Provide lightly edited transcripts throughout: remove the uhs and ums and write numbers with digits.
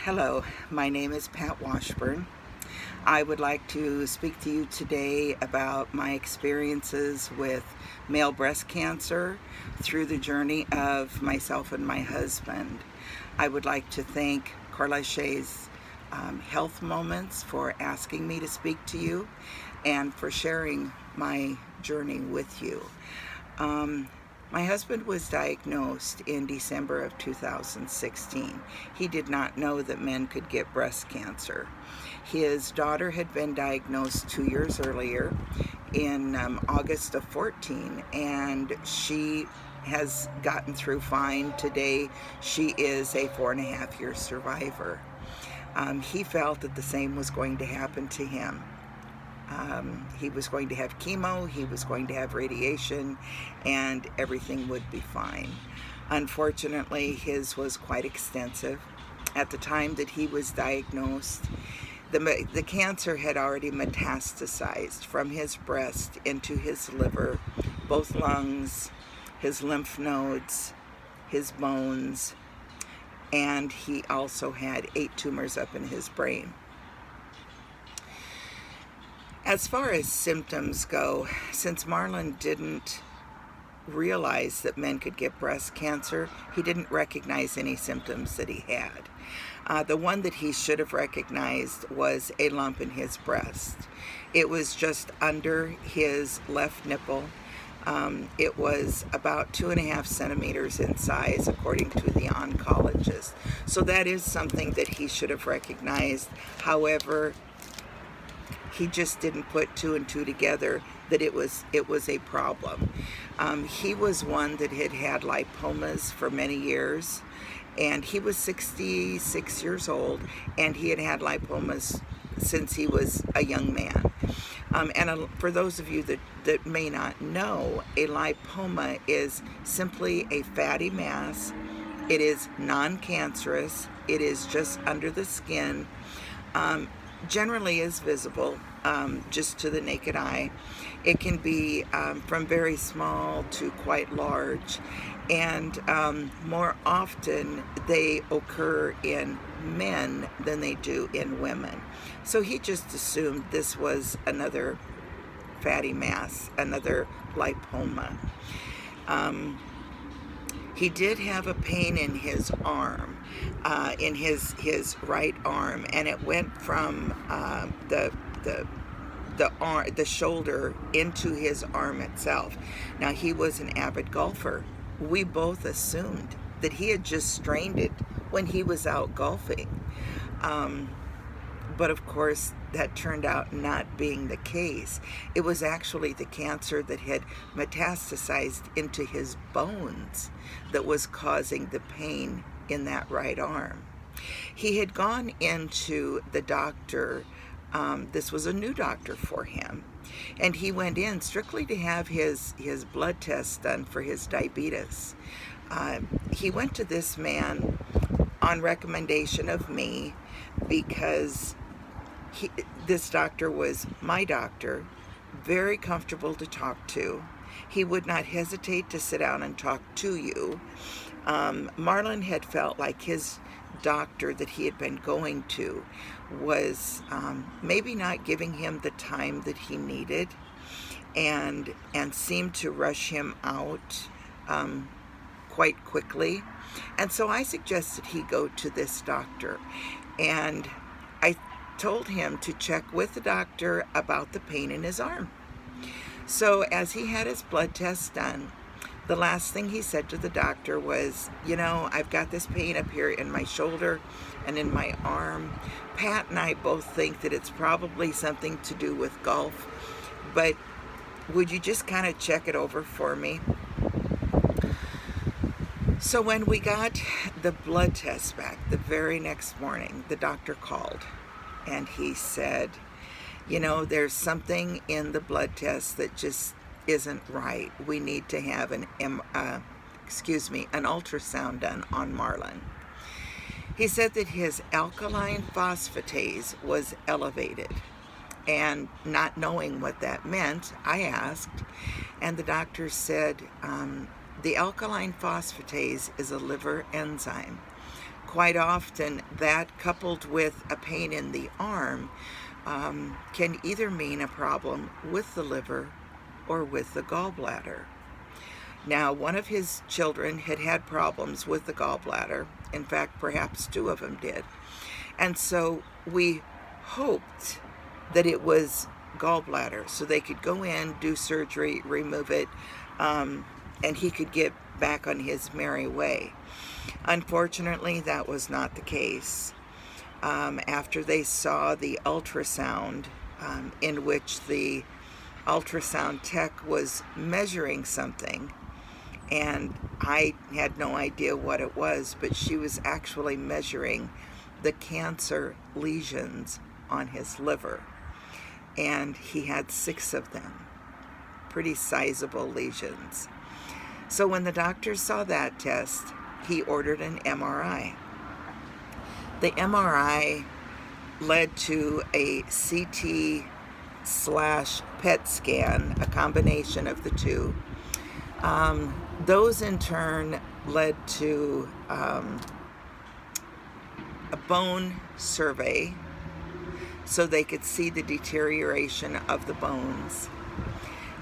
Hello, my name is Pat Washburn. I would like to speak to you today about my experiences with male breast cancer through the journey of myself and my husband. I would like to thank Kalekye's Health Moments for asking me to speak to you and for sharing my journey with you. My husband was diagnosed in December of 2016. He did not know that men could get breast cancer. His daughter had been diagnosed 2 years earlier in August of 14, and she has gotten through fine. Today, she is a 4.5-year survivor. He felt that the same was going to happen to him. He was going to have chemo, he was going to have radiation, and everything would be fine. Unfortunately, his was quite extensive. At the time that he was diagnosed, the cancer had already metastasized from his breast into his liver, both lungs, his lymph nodes, his bones, and he also had 8 tumors up in his brain. As far as symptoms go, since Marlon didn't realize that men could get breast cancer, he didn't recognize any symptoms that he had. The one that he should have recognized was a lump in his breast. It was just under his left nipple. It was about 2.5 centimeters in size, according to the oncologist. So that is something that he should have recognized. However, he just didn't put 2 and 2 together that it was a problem. He was one that had had lipomas for many years, and he was 66 years old, and he had had lipomas since he was a young man. For those of you that may not know, a lipoma is simply a fatty mass. It is non-cancerous. It is just under the skin. Generally is visible just to the naked eye. It can be from very small to quite large, and more often they occur in men than they do in women. So he just assumed this was another fatty mass, another lipoma. He did have a pain in his arm, in his right arm, and it went from the shoulder into his arm itself. Now, he was an avid golfer. We both assumed that he had just strained it when he was out golfing. But of course, that turned out not being the case. It was actually the cancer that had metastasized into his bones that was causing the pain in that right arm. He had gone into the doctor. This was a new doctor for him, and he went in strictly to have his blood tests done for his diabetes. He went to this man on recommendation of me because this doctor was my doctor, very comfortable to talk to. He would not hesitate to sit down and talk to you. Marlon had felt like his doctor that he had been going to was maybe not giving him the time that he needed, and seemed to rush him out quite quickly. And so I suggested he go to this doctor, and I told him to check with the doctor about the pain in his arm. So as he had his blood tests done, the last thing he said to the doctor was, I've got this pain up here in my shoulder and in my arm. Pat and I both think that it's probably something to do with golf, but would you just kind of check it over for me? So when we got the blood test back the very next morning, the doctor called and he said, there's something in the blood test that just isn't right. We need to have an ultrasound done on Marlon. He said that his alkaline phosphatase was elevated, and not knowing what that meant, I asked, and the doctor said, the alkaline phosphatase is a liver enzyme. quite often that, coupled with a pain in the arm, can either mean a problem with the liver or with the gallbladder. Now, one of his children had had problems with the gallbladder. In fact, perhaps two of them did. And so we hoped that it was gallbladder, so they could go in, do surgery, remove it, and he could get back on his merry way. Unfortunately, that was not the case. After they saw the ultrasound, in which the ultrasound tech was measuring something, and I had no idea what it was, but she was actually measuring the cancer lesions on his liver, and he had 6 of them, pretty sizable lesions. So when the doctor saw that test, he ordered an MRI. The MRI led to a CT/PET scan, a combination of the two. Those in turn led to a bone survey, so they could see the deterioration of the bones,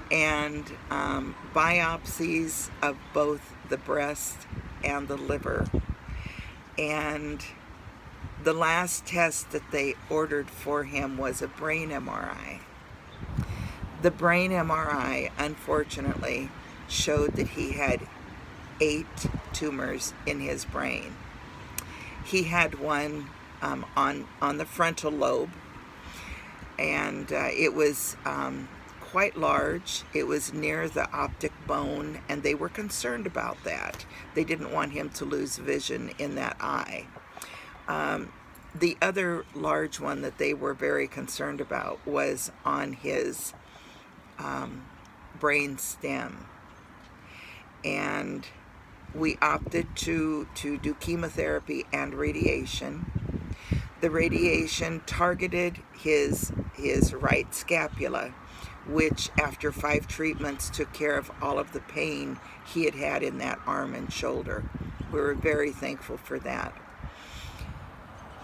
and biopsies of both the breast and the liver. And the last test that they ordered for him was a brain MRI. The brain MRI, unfortunately, showed that he had 8 tumors in his brain. He had one on the frontal lobe, and it was quite large. It was near the optic bone, and they were concerned about that. They didn't want him to lose vision in that eye. The other large one that they were very concerned about was on his brain stem. And we opted to do chemotherapy and radiation. The radiation targeted his right scapula, which after 5 treatments took care of all of the pain he had had in that arm and shoulder. We were very thankful for that.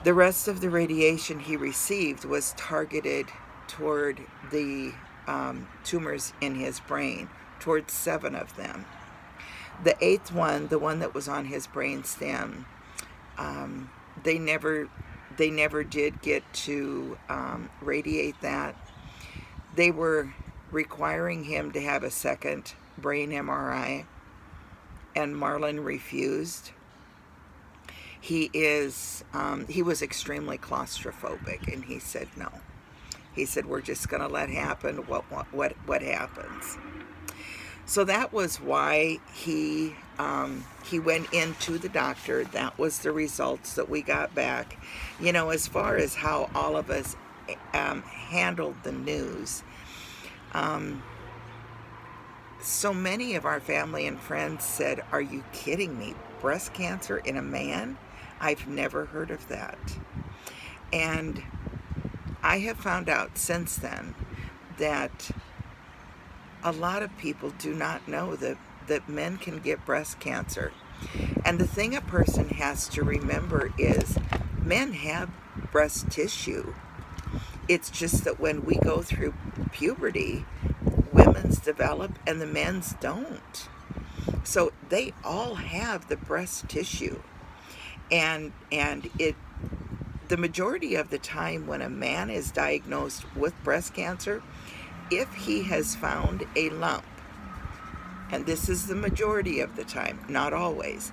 The rest of the radiation he received was targeted toward the tumors in his brain, towards 7 of them. The 8th one, the one that was on his brain stem, they never did get to radiate that. They were requiring him to have a second brain MRI, and Marlon refused. He was extremely claustrophobic, and he said no. He said, we're just going to let happen what happens. So that was why he went into the doctor. That was the results that we got back. You know, as far as how all of us handled the news, so many of our family and friends said, are you kidding me? Breast cancer in a man? I've never heard of that. And I have found out since then that a lot of people do not know that men can get breast cancer. And the thing a person has to remember is men have breast tissue. It's just that when we go through puberty, women's develop and the men's don't. So they all have the breast tissue. And the majority of the time when a man is diagnosed with breast cancer, if he has found a lump, and this is the majority of the time, not always,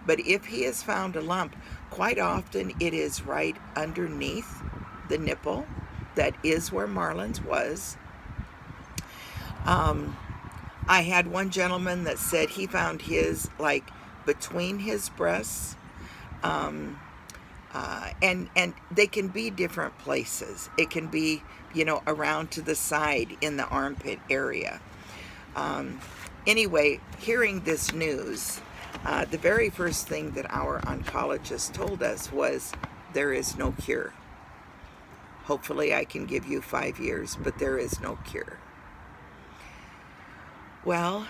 but if he has found a lump, quite often it is right underneath the nipple. That is where Marlon's was. I had one gentleman that said he found his like between his breasts, and they can be different places. It can be, you know, around to the side in the armpit area. Anyway, hearing this news, the very first thing that our oncologist told us was, there is no cure. Hopefully I can give you 5 years, but there is no cure. Well,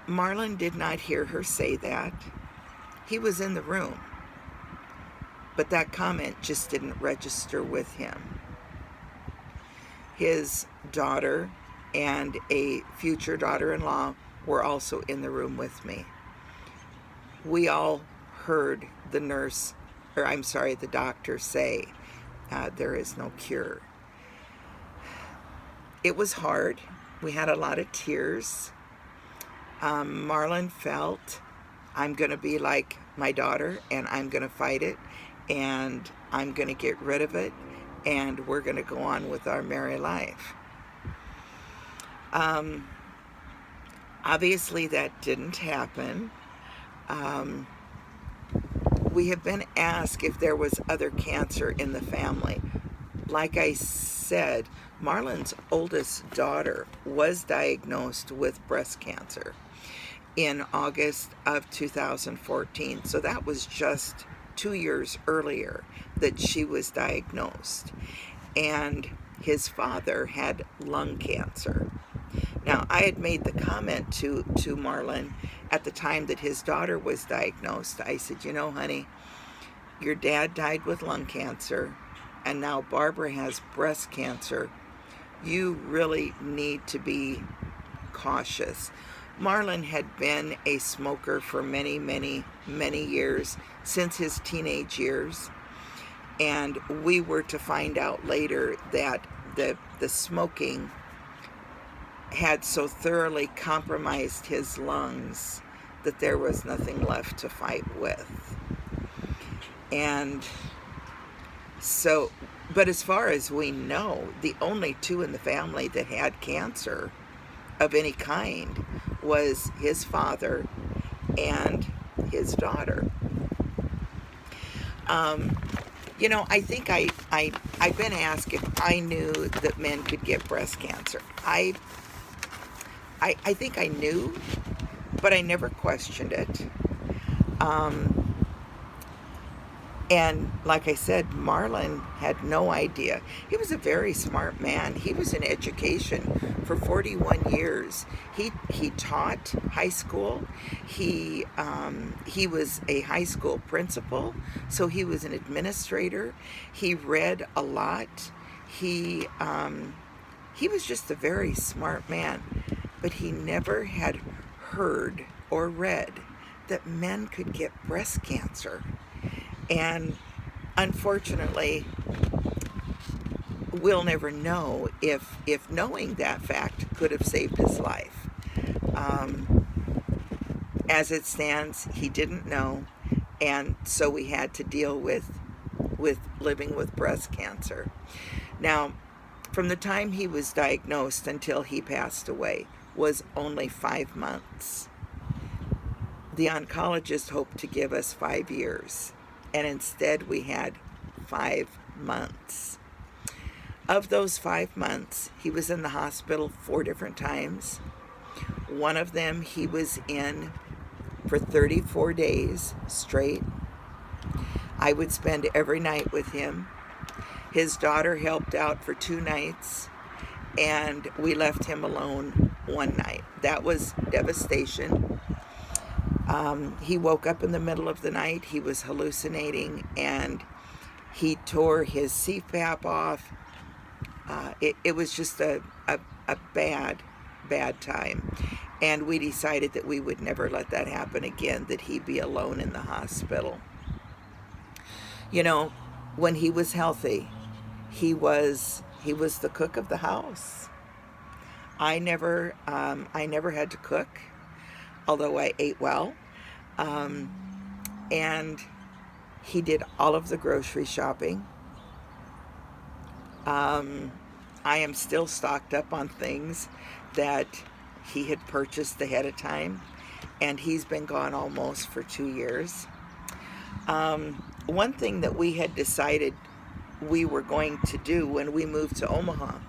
Marlon did not hear her say that. He was in the room. But that comment just didn't register with him. His daughter and a future daughter-in-law were also in the room with me. We all heard the doctor say, there is no cure. It was hard. We had a lot of tears. Marlon felt, I'm going to be like my daughter, and I'm going to fight it, and I'm going to get rid of it, and we're going to go on with our merry life. Obviously, that didn't happen. We have been asked if there was other cancer in the family. Like I said, Marlon's oldest daughter was diagnosed with breast cancer in August of 2014. So that was just 2 years earlier that she was diagnosed. And his father had lung cancer. Now, I had made the comment to Marlon at the time that his daughter was diagnosed. I said, you know, honey, your dad died with lung cancer, and now Barbara has breast cancer. You really need to be cautious. Marlon had been a smoker for many, many, many years, since his teenage years. And we were to find out later that the smoking had so thoroughly compromised his lungs that there was nothing left to fight with. And so, but as far as we know, the only two in the family that had cancer of any kind was his father and his daughter. You know, I think I've been asked if I knew that men could get breast cancer. I think I knew, but I never questioned it. And like I said, Marlon had no idea. He was a very smart man. He was in education for 41 years. He taught high school. He was a high school principal, so he was an administrator. He read a lot. He was just a very smart man, but he never had heard or read that men could get breast cancer. And unfortunately, we'll never know if knowing that fact could have saved his life. As it stands, he didn't know, and so we had to deal with living with breast cancer. Now, from the time he was diagnosed until he passed away was only 5 months. The oncologist hoped to give us 5 years. And instead we had 5 months. Of those 5 months, he was in the hospital 4 different times. One of them he was in for 34 days straight. I would spend every night with him. His daughter helped out for 2 nights, and we left him alone 1 night. That was devastation. He woke up in the middle of the night. He was hallucinating, and he tore his CPAP off. It was just a bad time. And we decided that we would never let that happen again, that he'd be alone in the hospital. You know, when he was healthy, he was the cook of the house. I never had to cook, although I ate well. And he did all of the grocery shopping. I am still stocked up on things that he had purchased ahead of time, and he's been gone almost for 2 years. One thing that we had decided we were going to do when we moved to Omaha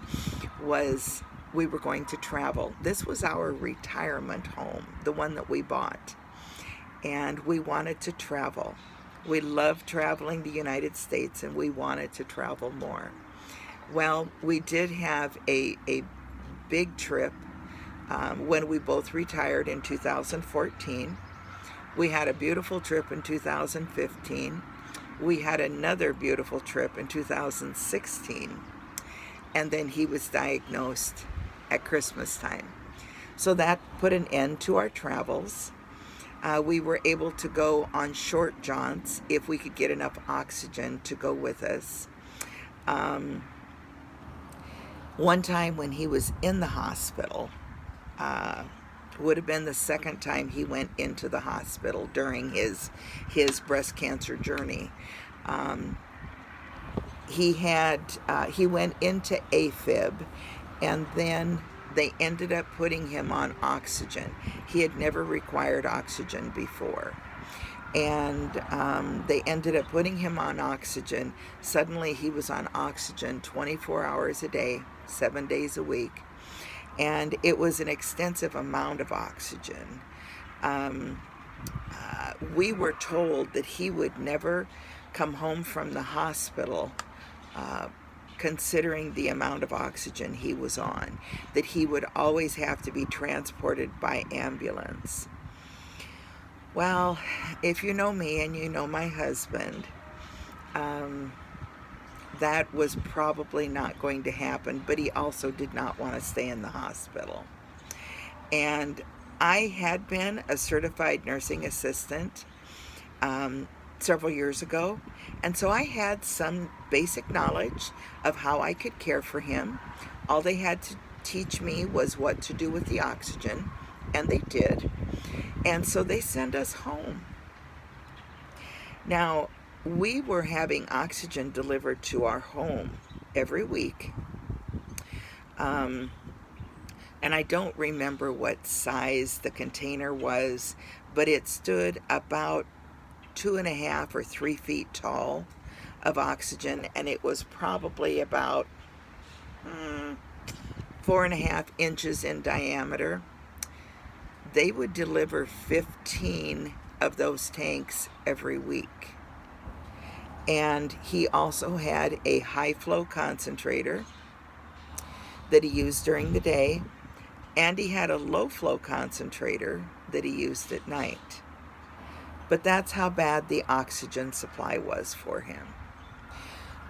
was we were going to travel. This was our retirement home, the one that we bought. And we wanted to travel. We loved traveling the United States, and we wanted to travel more. Well, we did have a big trip when we both retired in 2014. We had a beautiful trip in 2015. We had another beautiful trip in 2016, and then he was diagnosed at Christmas time. So that put an end to our travels. We were able to go on short jaunts if we could get enough oxygen to go with us. One time when he was in the hospital, would have been the second time he went into the hospital during his breast cancer journey. He went into AFib, and then they ended up putting him on oxygen. He had never required oxygen before. And they ended up putting him on oxygen. Suddenly he was on oxygen 24 hours a day, 7 days a week. And it was an extensive amount of oxygen. We were told that he would never come home from the hospital considering the amount of oxygen he was on, that he would always have to be transported by ambulance. Well, if you know me and you know my husband, that was probably not going to happen, but he also did not want to stay in the hospital. And I had been a certified nursing assistant several years ago, and so I had some basic knowledge of how I could care for him. All they had to teach me was what to do with the oxygen, and they did. And so they sent us home. Now, we were having oxygen delivered to our home every week. And I don't remember what size the container was, but it stood about 2.5 or 3 feet tall of oxygen, and it was probably about 4.5 inches in diameter. They would deliver 15 of those tanks every week. And he also had a high flow concentrator that he used during the day, and he had a low flow concentrator that he used at night. But that's how bad the oxygen supply was for him.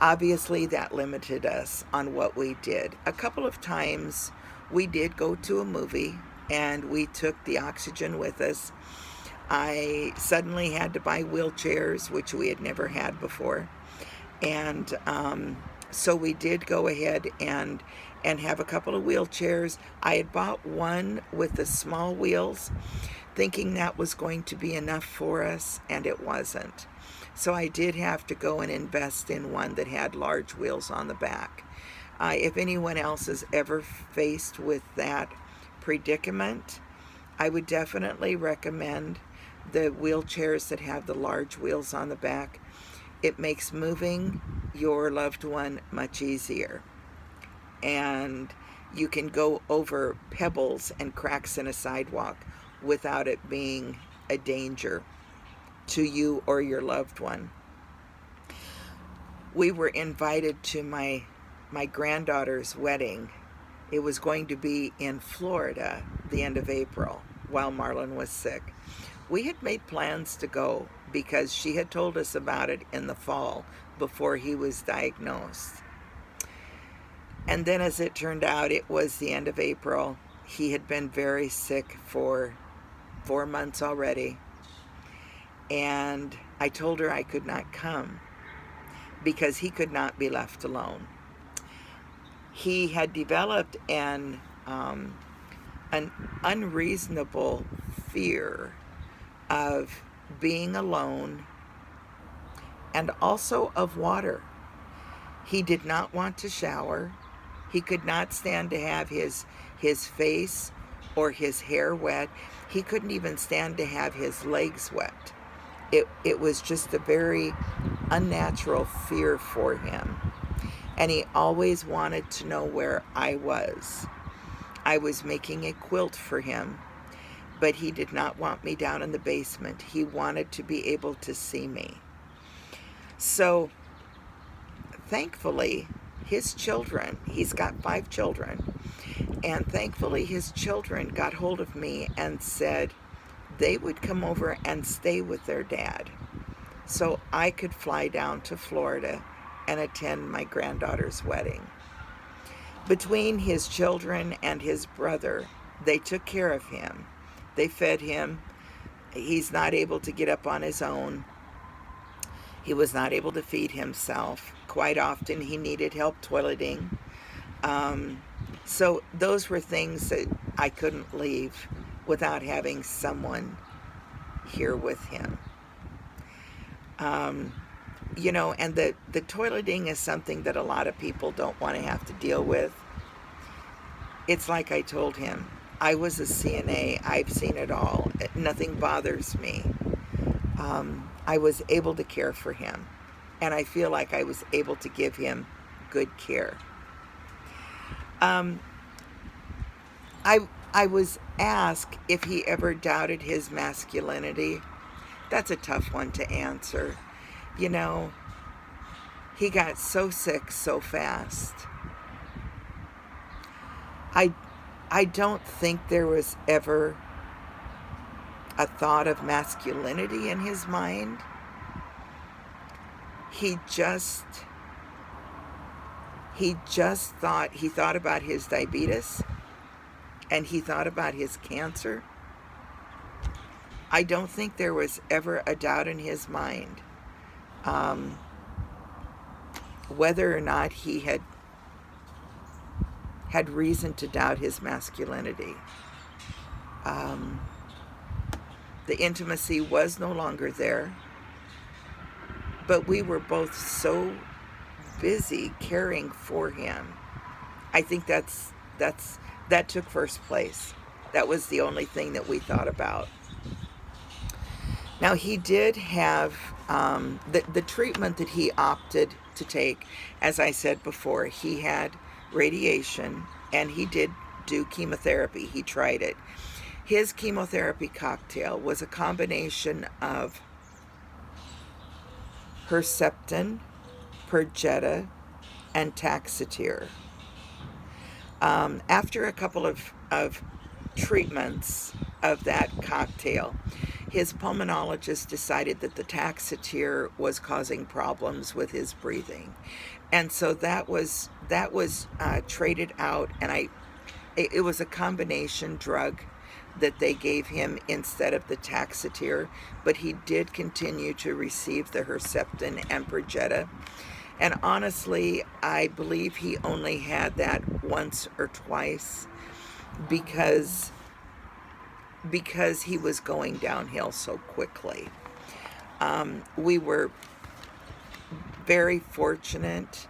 Obviously, that limited us on what we did. A couple of times we did go to a movie and we took the oxygen with us. I suddenly had to buy wheelchairs, which we had never had before. And so we did go ahead and have a couple of wheelchairs. I had bought one with the small wheels, thinking that was going to be enough for us, and it wasn't. So I did have to go and invest in one that had large wheels on the back. If anyone else is ever faced with that predicament, I would definitely recommend the wheelchairs that have the large wheels on the back. It makes moving your loved one much easier. And you can go over pebbles and cracks in a sidewalk without it being a danger to you or your loved one. We were invited to my granddaughter's wedding. It was going to be in Florida the end of April while Marlon was sick. We had made plans to go because she had told us about it in the fall before he was diagnosed. And then as it turned out, it was the end of April. He had been very sick for 4 months already. And I told her I could not come because he could not be left alone. He had developed an unreasonable fear of being alone and also of water. He did not want to shower. He could not stand to have his face or his hair wet. He couldn't even stand to have his legs wet. It was just a very unnatural fear for him. And he always wanted to know where I was. I was making a quilt for him, but he did not want me down in the basement. He wanted to be able to see me. So, thankfully, his children, he's got 5 children, and thankfully his children got hold of me and said they would come over and stay with their dad so I could fly down to Florida and attend my granddaughter's wedding. Between his children and his brother, they took care of him. They fed him. He's not able to get up on his own. He was not able to feed himself. Quite often he needed help toileting. So those were things that I couldn't leave without having someone here with him. And the toileting is something that a lot of people don't want to have to deal with. It's like I told him, I was a CNA. I've seen it all. Nothing bothers me. I was able to care for him, and I feel like I was able to give him good care. I was asked if he ever doubted his masculinity. That's a tough one to answer. He got so sick so fast. I don't think there was ever a thought of masculinity in his mind. He just thought about his diabetes, and he thought about his cancer. I don't think there was ever a doubt in his mind whether or not he had reason to doubt his masculinity. The intimacy was no longer there, but we were both so busy caring for him. I think that took first place. That was the only thing that we thought about. Now, he did have the treatment that he opted to take. As I said before, he had radiation, and he did do chemotherapy. He tried it. His chemotherapy cocktail was a combination of Herceptin, Perjeta, and Taxotere. After a couple of treatments of that cocktail, his pulmonologist decided that the Taxotere was causing problems with his breathing, and so that was traded out, and it was a combination drug that they gave him instead of the Taxotere, but he did continue to receive the Herceptin and Perjeta. And honestly, I believe he only had that once or twice because he was going downhill so quickly. We were very fortunate.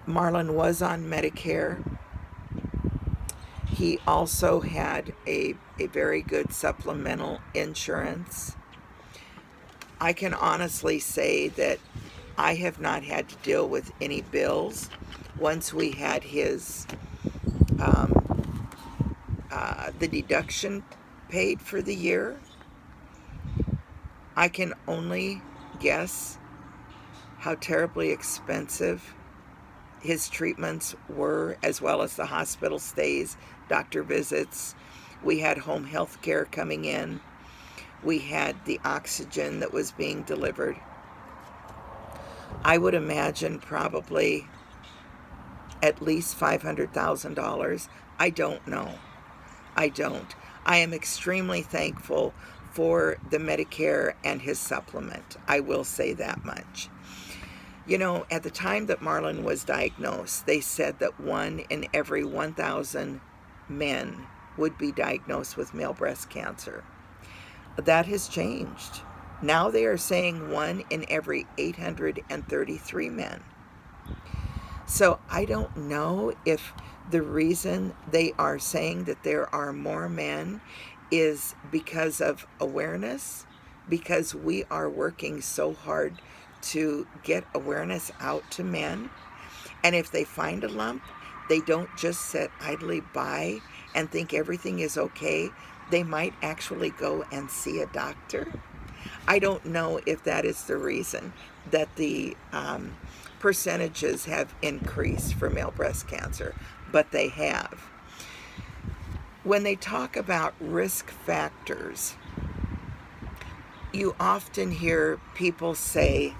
Marlon was on Medicare. He also had a very good supplemental insurance. I can honestly say that I have not had to deal with any bills once we had his the deduction paid for the year. I can only guess how terribly expensive his treatments were, as well as the hospital stays, doctor visits. We had home health care coming in. We had the oxygen that was being delivered. I would imagine probably at least $500,000. I don't know. I don't. I am extremely thankful for the Medicare and his supplement. I will say that much. At the time that Marlon was diagnosed, they said that 1 in every 1,000 men would be diagnosed with male breast cancer. That has changed. Now they are saying 1 in every 833 men. So I don't know if the reason they are saying that there are more men is because of awareness, because we are working so hard to get awareness out to men. And if they find a lump, they don't just sit idly by and think everything is okay. They might actually go and see a doctor. I don't know if that is the reason that the percentages have increased for male breast cancer, but they have. When they talk about risk factors, you often hear people say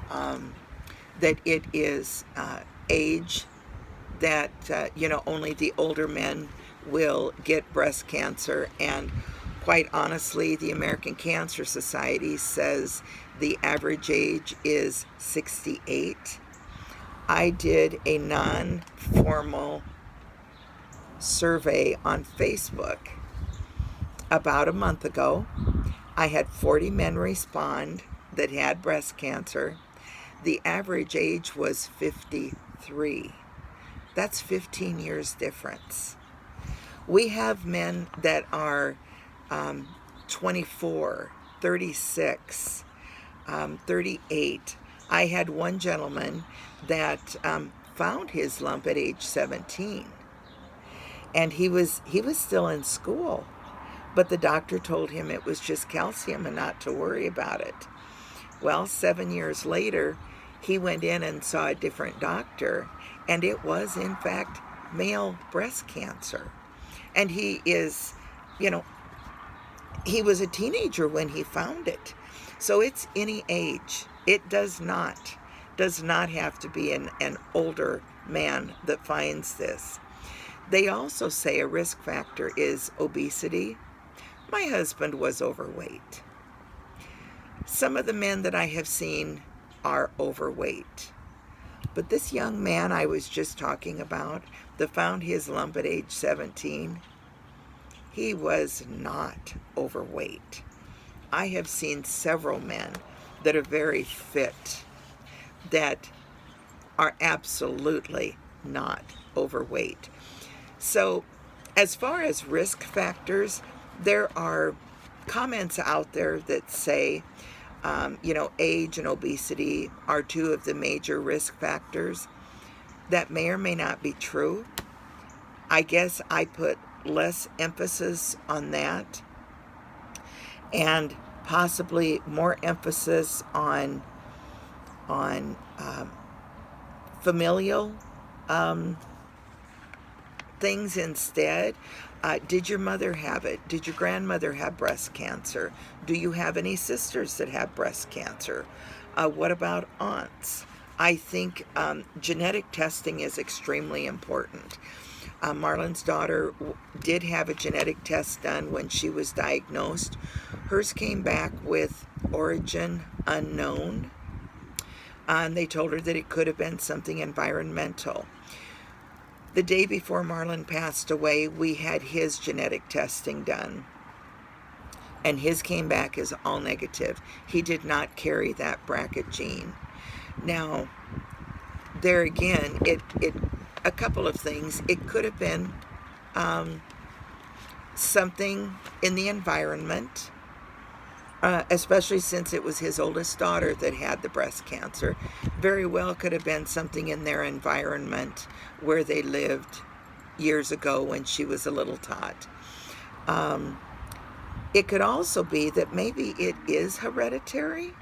that it is age, that only the older men will get breast cancer. And quite honestly, the American Cancer Society says the average age is 68. I did a non-formal survey on Facebook about a month ago. I had 40 men respond that had breast cancer. The average age was 53. That's 15 years difference. We have men that are 24, 36, 38. I had one gentleman that found his lump at age 17, and he was still in school, but the doctor told him it was just calcium and not to worry about it. Well, 7 years later, he went in and saw a different doctor, and it was, in fact, male breast cancer. And he is, he was a teenager when he found it. So it's any age. It does not have to be an older man that finds this. They also say a risk factor is obesity. My husband was overweight. Some of the men that I have seen are overweight. But this young man I was just talking about that found his lump at age 17, he was not overweight. I have seen several men that are very fit that are absolutely not overweight. So as far as risk factors, there are comments out there that say, age and obesity are two of the major risk factors. That may or may not be true. I guess I put less emphasis on that, and possibly more emphasis on familial things instead. Did your mother have it? Did your grandmother have breast cancer? Do you have any sisters that have breast cancer? What about aunts? I think genetic testing is extremely important. Marlon's daughter did have a genetic test done when she was diagnosed. Hers came back with origin unknown. And they told her that it could have been something environmental. The day before Marlon passed away, we had his genetic testing done, and his came back as all negative. He did not carry that BRCA gene. Now, there again, a couple of things. It could have been something in the environment, especially since it was his oldest daughter that had the breast cancer. Very well could have been something in their environment where they lived years ago when she was a little tot. It could also be that maybe it is hereditary,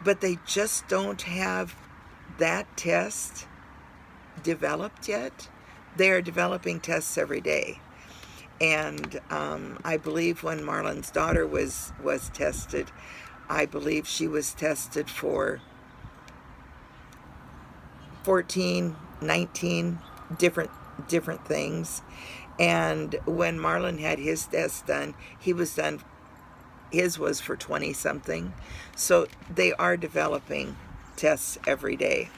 but they just don't have that test developed yet. They are developing tests every day. And I believe when Marlon's daughter was tested, I believe she was tested for 14, 19 different things. And when Marlon had his test done, his was for 20 something. So they are developing tests every day.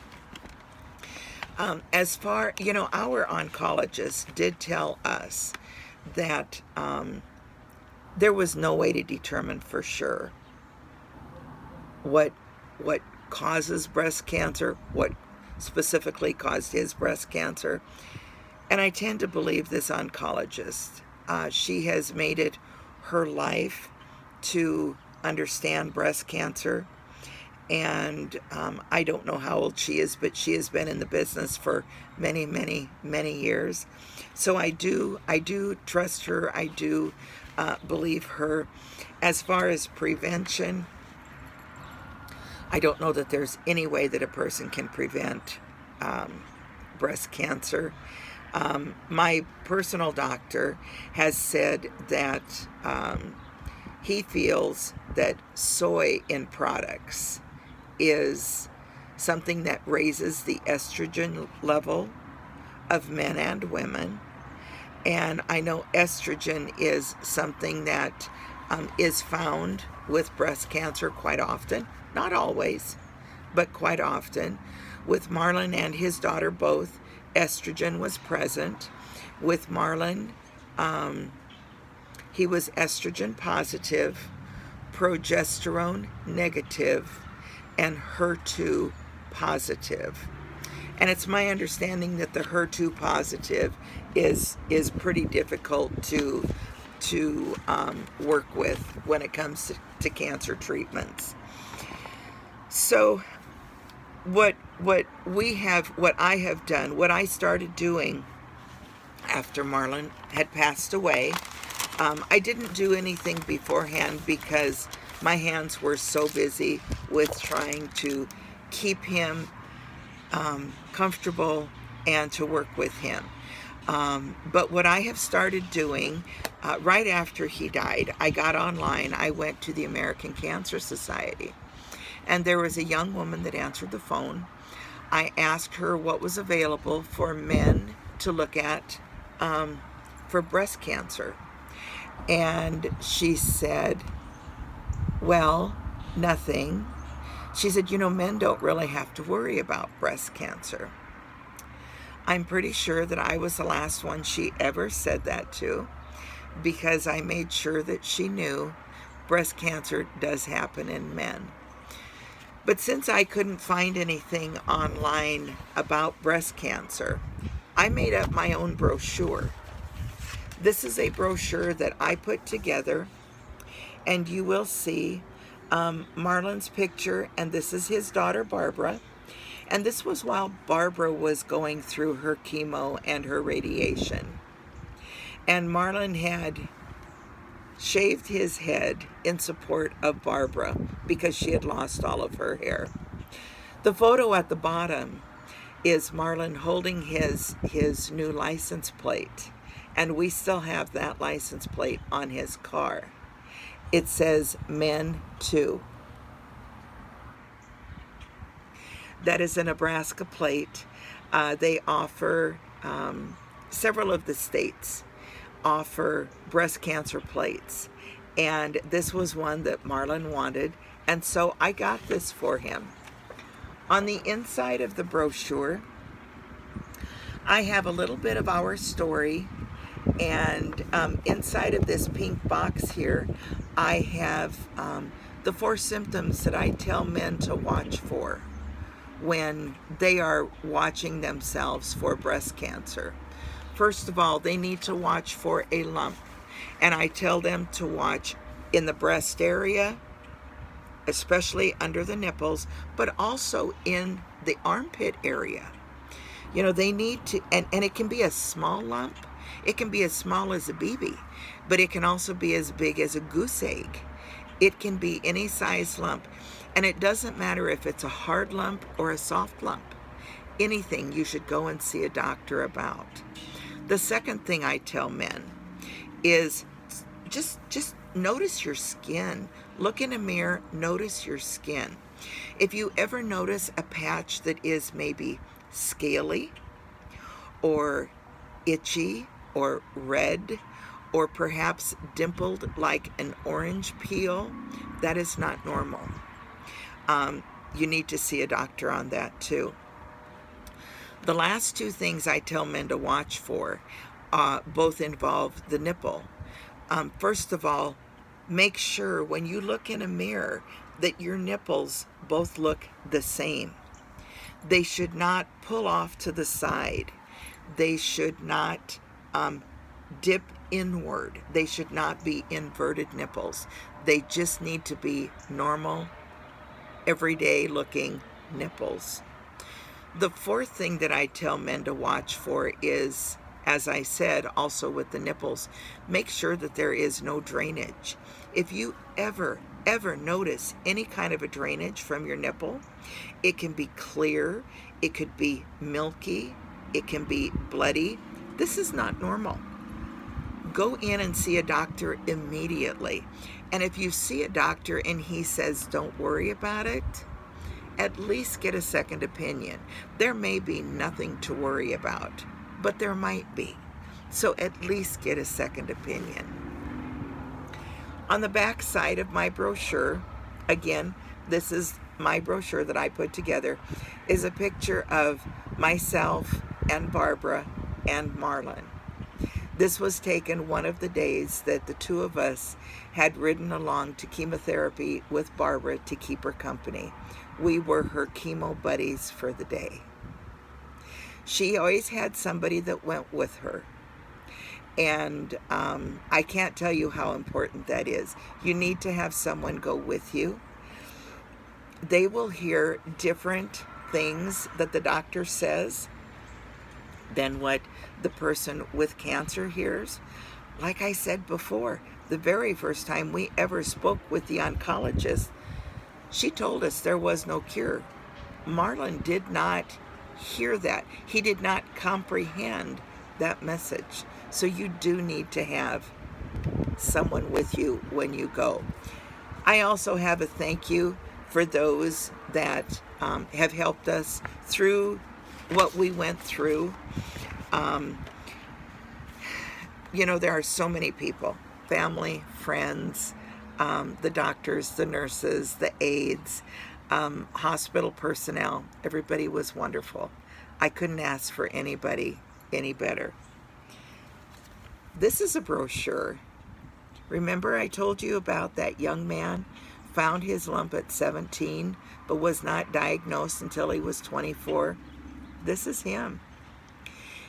As far, our oncologist did tell us that there was no way to determine for sure what causes breast cancer, what specifically caused his breast cancer. And I tend to believe this oncologist. She has made it her life to understand breast cancer. And I don't know how old she is, but she has been in the business for many, many, many years. So I do trust her. I do believe her. As far as prevention, I don't know that there's any way that a person can prevent breast cancer. My personal doctor has said that he feels that soy in products is something that raises the estrogen level of men and women. And I know estrogen is something that is found with breast cancer quite often. Not always, but quite often. With Marlon and his daughter both, estrogen was present. With Marlon, he was estrogen positive, progesterone negative, and HER2 positive. And it's my understanding that the HER2 positive is pretty difficult to work with when it comes to cancer treatments. So what I have done, what I started doing after Marlon had passed away, I didn't do anything beforehand because my hands were so busy with trying to keep him comfortable and to work with him. But what I have started doing, right after he died, I got online, I went to the American Cancer Society, and there was a young woman that answered the phone. I asked her what was available for men to look at for breast cancer. And she said, well, nothing. She said, men don't really have to worry about breast cancer. I'm pretty sure that I was the last one she ever said that to, because I made sure that she knew breast cancer does happen in men. But since I couldn't find anything online about breast cancer, I made up my own brochure. This is a brochure that I put together, and you will see Marlon's picture, and this is his daughter Barbara. And this was while Barbara was going through her chemo and her radiation. And Marlon had shaved his head in support of Barbara because she had lost all of her hair. The photo at the bottom is Marlon holding his new license plate. And we still have that license plate on his car. It says Men Too. That is a Nebraska plate. They offer, several of the states offer breast cancer plates. And this was one that Marlon wanted. And so I got this for him. On the inside of the brochure, I have a little bit of our story. And inside of this pink box here, I have the 4 symptoms that I tell men to watch for when they are watching themselves for breast cancer. First of all, they need to watch for a lump. And I tell them to watch in the breast area, especially under the nipples, but also in the armpit area. They need to, and it can be a small lump. It can be as small as a BB, but it can also be as big as a goose egg. It can be any size lump. And it doesn't matter if it's a hard lump or a soft lump. Anything you should go and see a doctor about. The second thing I tell men is just notice your skin. Look in a mirror, notice your skin. If you ever notice a patch that is maybe scaly or itchy or red or perhaps dimpled like an orange peel, that is not normal. You need to see a doctor on that too. The last 2 things I tell men to watch for both involve the nipple. First of all, make sure when you look in a mirror that your nipples both look the same. They should not pull off to the side. They should not dip inward. They should not be inverted nipples. They just need to be normal, everyday looking nipples. The 4th thing that I tell men to watch for is, as I said, also with the nipples, make sure that there is no drainage. If you ever notice any kind of a drainage from your nipple, it can be clear, it could be milky, it can be bloody. This is not normal. go in and see a doctor immediately. And if you see a doctor and he says, don't worry about it, at least get a second opinion. There may be nothing to worry about, but there might be. So at least get a second opinion. On the back side of my brochure, again, this is my brochure that I put together, is a picture of myself and Barbara and Marlon. This was taken one of the days that the two of us had ridden along to chemotherapy with Barbara to keep her company. We were her chemo buddies for the day. She always had somebody that went with her. And I can't tell you how important that is. You need to have someone go with you. They will hear different things that the doctor says than what the person with cancer hears. Like I said before, the very first time we ever spoke with the oncologist, she told us there was no cure. Marlon did not hear that. He did not comprehend that message. So you do need to have someone with you when you go. I also have a thank you for those that have helped us through what we went through. There are so many people, family, friends, the doctors, the nurses, the aides, hospital personnel. Everybody was wonderful. I couldn't ask for anybody any better. This is a brochure. Remember I told you about that young man found his lump at 17 but was not diagnosed until he was 24? This is him.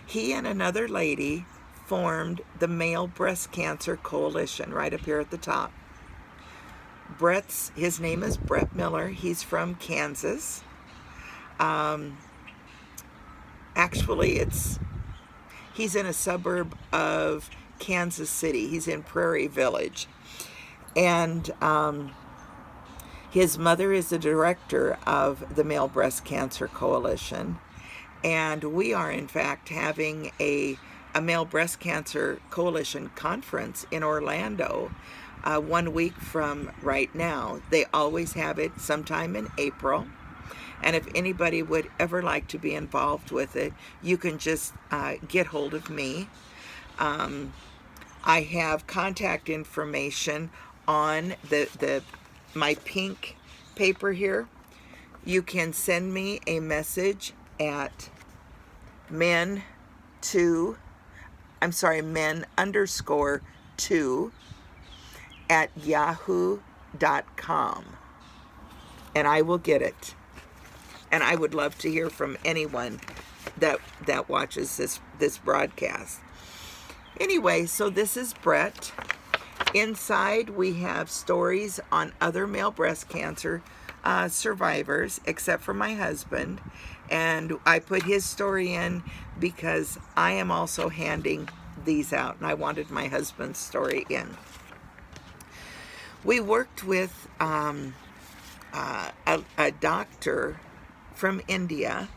He and another lady formed the Male Breast Cancer Coalition right up here at the top. His name is Brett Miller. He's from Kansas. Actually, he's in a suburb of Kansas City. He's in Prairie Village. And his mother is the director of the Male Breast Cancer Coalition. And we are, in fact, having a Male Breast Cancer Coalition conference in Orlando 1 week from right now. They always have it sometime in April. And if anybody would ever like to be involved with it, you can just get hold of me. I have contact information on my pink paper here. You can send me a message at men_2@yahoo.com, and I will get it. And I would love to hear from anyone that watches this broadcast. Anyway, so this is Brett. Inside we have stories on other male breast cancer survivors, except for my husband. And I put his story in because I am also handing these out, and I wanted my husband's story in. We worked with a doctor from India,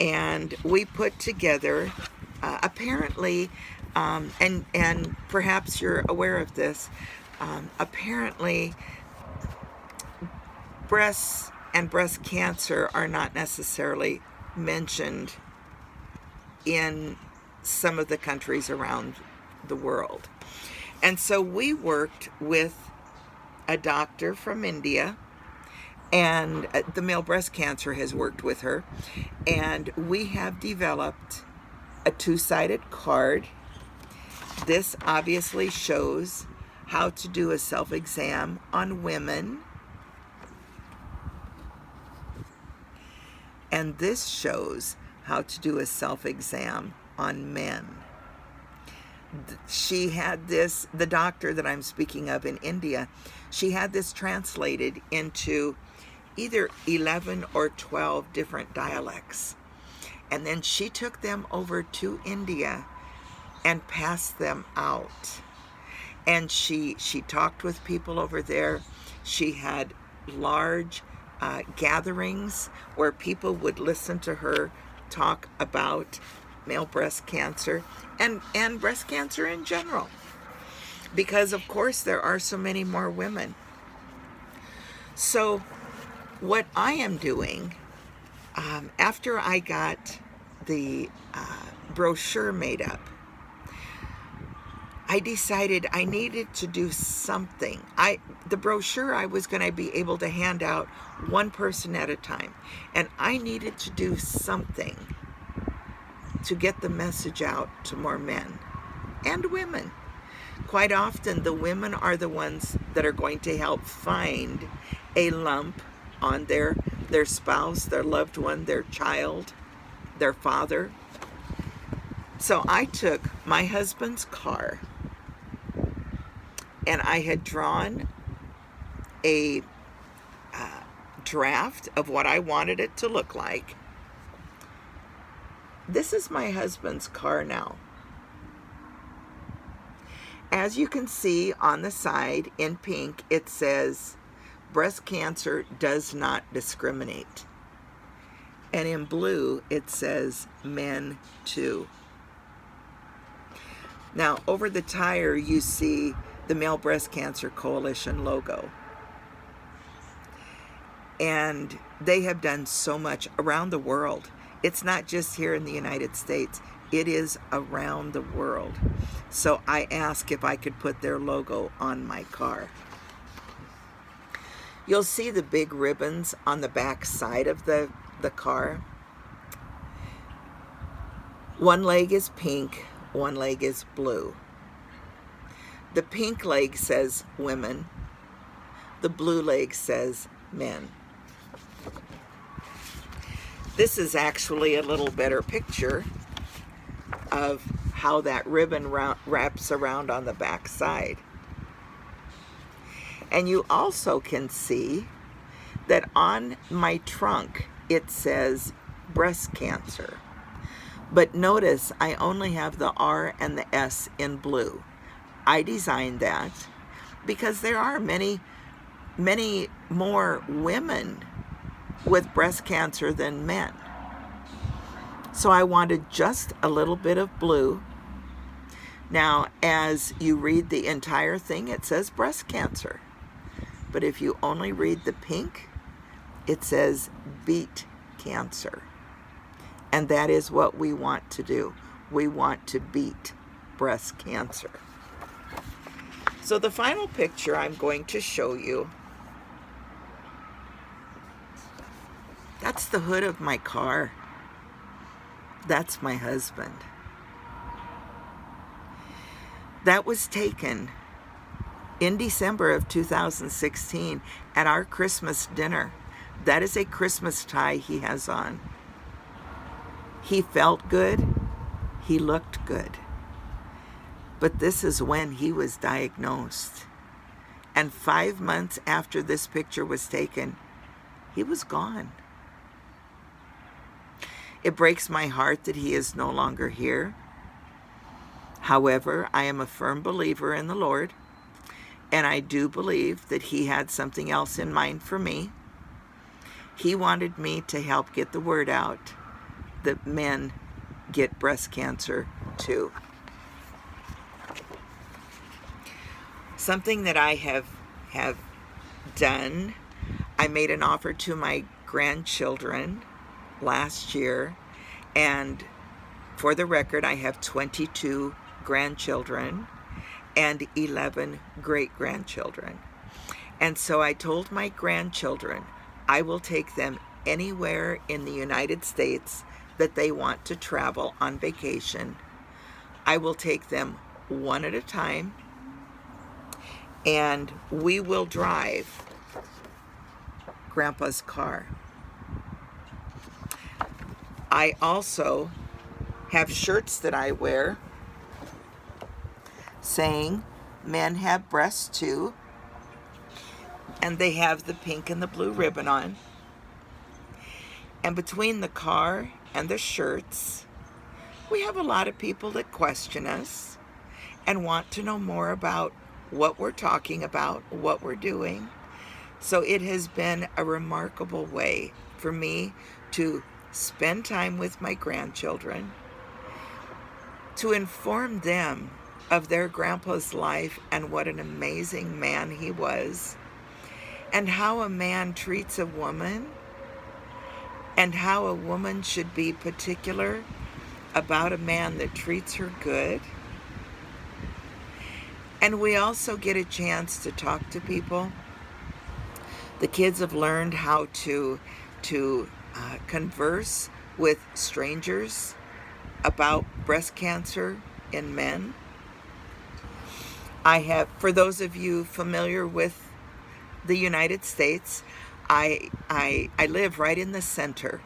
and we put together apparently, and perhaps you're aware of this, apparently breasts and breast cancer are not necessarily mentioned in some of the countries around the world. And so we worked with a doctor from India, and the Male Breast Cancer has worked with her, and we have developed a two-sided card. This obviously shows how to do a self-exam on women, and this shows how to do a self-exam on men. She had this, the doctor that I'm speaking of in India, she had this translated into either 11 or 12 different dialects. And then she took them over to India and passed them out. And she talked with people over there. She had large gatherings where people would listen to her talk about male breast cancer and breast cancer in general. because of course there are so many more women. So what I am doing, after I got the brochure made up, I decided I needed to do something. The brochure I was going to be able to hand out one person at a time, and I needed to do something to get the message out to more men and women. Quite often the women are the ones that are going to help find a lump on their spouse, their loved one, their child, their father. So I took my husband's car and I had drawn a draft of what I wanted it to look like. This is my husband's car now. As you can see on the side in pink, it says, breast cancer does not discriminate. And in blue, it says, men too. Now, over the tire, you see the Male Breast Cancer Coalition logo. And they have done so much around the world. It's not just here in the United States. It is around the world. So I asked if I could put their logo on my car. You'll see the big ribbons on the back side of the car. One leg is pink, one leg is blue. The pink leg says women. The blue leg says men. This is actually a little better picture of how that ribbon wraps around on the back side. And you also can see that on my trunk it says breast cancer. But notice I only have the R and the S in blue. I designed that because there are many, many more women with breast cancer than men. So I wanted just a little bit of blue. Now, as you read the entire thing, it says breast cancer. But if you only read the pink, it says beat cancer. And that is what we want to do. We want to beat breast cancer. So the final picture I'm going to show you, that's the hood of my car. That's my husband. That was taken in December of 2016 at our Christmas dinner. That is a Christmas tie he has on. He felt good. He looked good. But this is when he was diagnosed. And 5 months after this picture was taken, he was gone. It breaks my heart that he is no longer here. However, I am a firm believer in the Lord, and I do believe that he had something else in mind for me. He wanted me to help get the word out that men get breast cancer too. Something that I have done, I made an offer to my grandchildren last year, and for the record, I have 22 grandchildren and 11 great-grandchildren. And so I told my grandchildren I will take them anywhere in the United States that they want to travel on vacation. I will take them one at a time, and we will drive Grandpa's car. I also have shirts that I wear saying men have breasts too, and they have the pink and the blue ribbon on. And between the car and the shirts, we have a lot of people that question us and want to know more about what we're talking about, what we're doing. So it has been a remarkable way for me to spend time with my grandchildren, to inform them of their grandpa's life and what an amazing man he was, and how a man treats a woman, and how a woman should be particular about a man that treats her good. And we also get a chance to talk to people. The kids have learned how to converse with strangers about breast cancer in men. I have, for those of you familiar with the United States, I live right in the center,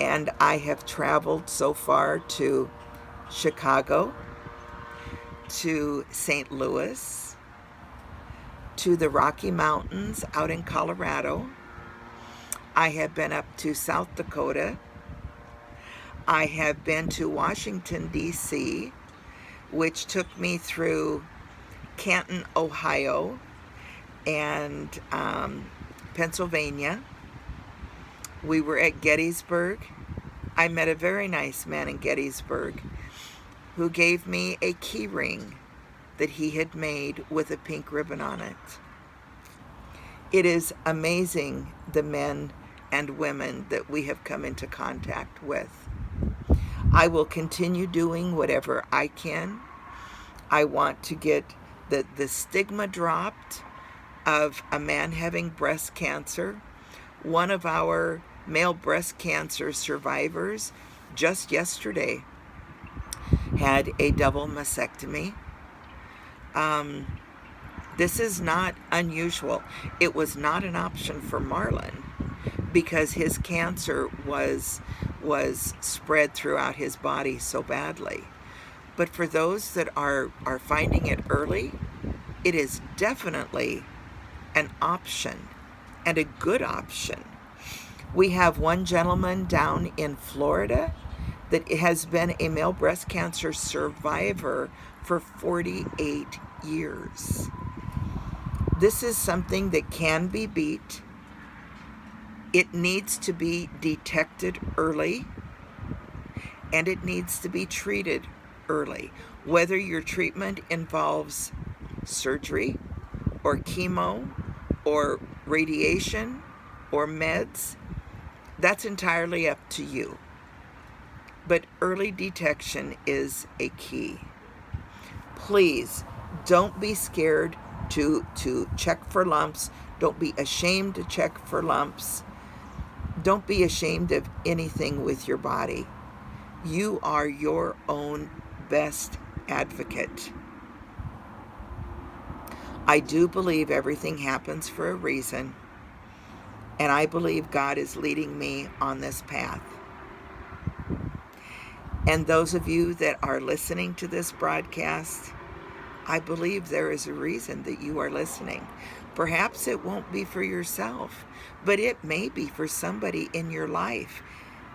and I have traveled so far to Chicago, to St. Louis, to the Rocky Mountains out in Colorado. I have been up to South Dakota. I have been to Washington, D.C., which took me through Canton, Ohio, and Pennsylvania. We were at Gettysburg. I met a very nice man in Gettysburg who gave me a key ring that he had made with a pink ribbon on it. It is amazing, the men and women that we have come into contact with. I will continue doing whatever I can. I want to get the stigma dropped of a man having breast cancer. One of our male breast cancer survivors just yesterday had a double mastectomy. This is not unusual. It was not an option for Marlon because his cancer was spread throughout his body so badly. But for those that are finding it early, it is definitely an option, and a good option. We have one gentleman down in Florida that has been a male breast cancer survivor for 48 years. This is something that can be beat. It needs to be detected early, and it needs to be treated early. Whether your treatment involves surgery or chemo or radiation or meds, that's entirely up to you. But early detection is a key. Please don't be scared to check for lumps. Don't be ashamed to check for lumps. Don't be ashamed of anything with your body. You are your own best advocate. I do believe everything happens for a reason, and I believe God is leading me on this path. And those of you that are listening to this broadcast, I believe there is a reason that you are listening. Perhaps it won't be for yourself, but it may be for somebody in your life,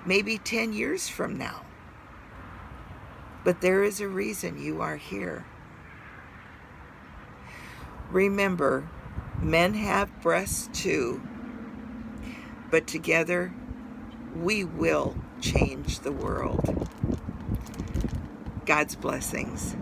maybe 10 years from now. But there is a reason you are here. Remember, men have breasts too, but together we will change the world. God's blessings.